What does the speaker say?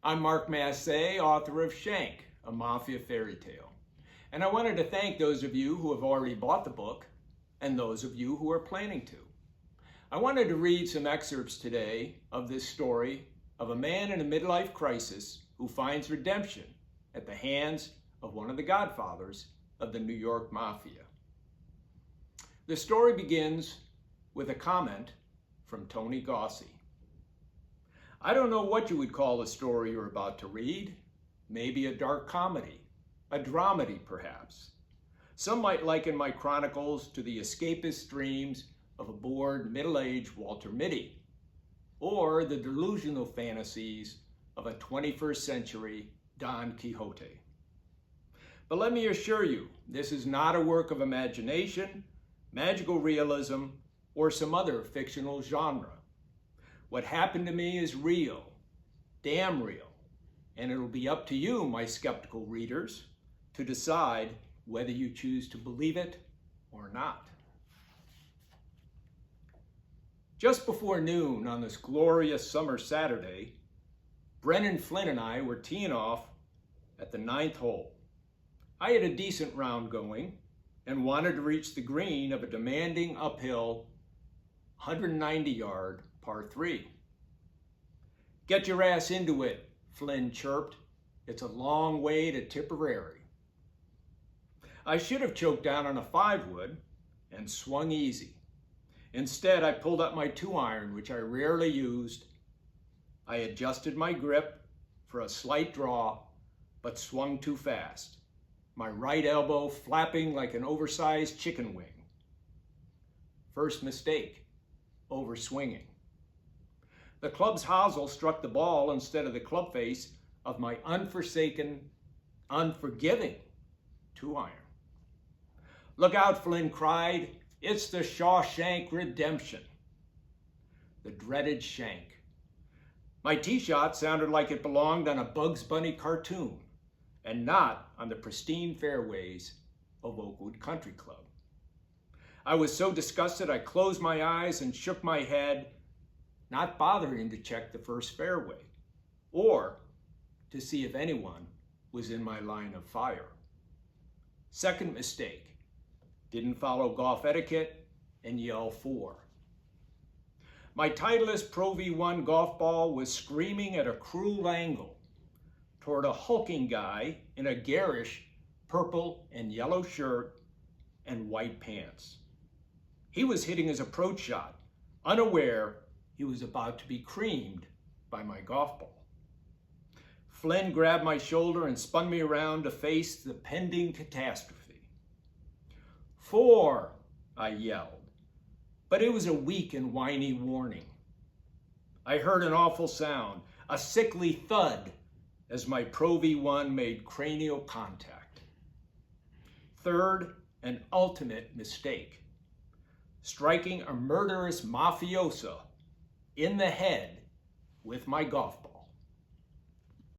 I'm Mark Massey, author of Shank, a Mafia fairy tale. And I wanted to thank those of you who have already bought the book and those of you who are planning to. I wanted to read some excerpts today of this story of a man in a midlife crisis who finds redemption at the hands of one of the godfathers of the New York Mafia. The story begins with a comment from Tony Gossi. I don't know what you would call the story you're about to read. Maybe a dark comedy, a dramedy perhaps. Some might liken my chronicles to the escapist dreams of a bored middle-aged Walter Mitty, or the delusional fantasies of a 21st century Don Quixote. But let me assure you, this is not a work of imagination, magical realism, or some other fictional genre. What happened to me is real, damn real, and it'll be up to you, my skeptical readers, to decide whether you choose to believe it or not. Just before noon on this glorious summer Saturday, Brennan Flynn and I were teeing off at the 9th hole. I had a decent round going and wanted to reach the green of a demanding uphill 190-yard par 3. Get your ass into it, Flynn chirped. It's a long way to Tipperary. I should have choked down on a 5-wood and swung easy. Instead, I pulled up my 2-iron, which I rarely used. I adjusted my grip for a slight draw, but swung too fast, my right elbow flapping like an oversized chicken wing. First mistake, overswinging. The club's hosel struck the ball instead of the club face of my unforsaken, unforgiving 2-iron. Look out, Flynn cried. It's the Shawshank Redemption. The dreaded shank. My tee shot sounded like it belonged on a Bugs Bunny cartoon and not on the pristine fairways of Oakwood Country Club. I was so disgusted I closed my eyes and shook my head, not bothering to check the first fairway or to see if anyone was in my line of fire. Second mistake, didn't follow golf etiquette and yell 4. My Titleist Pro V1 golf ball was screaming at a cruel angle toward a hulking guy in a garish purple and yellow shirt and white pants. He was hitting his approach shot, unaware he was about to be creamed by my golf ball. Flynn grabbed my shoulder and spun me around to face the pending catastrophe. 4, I yelled, but it was a weak and whiny warning. I heard an awful sound, a sickly thud, as my Pro V1 made cranial contact. Third and ultimate mistake, striking a murderous mafioso in the head with my golf ball.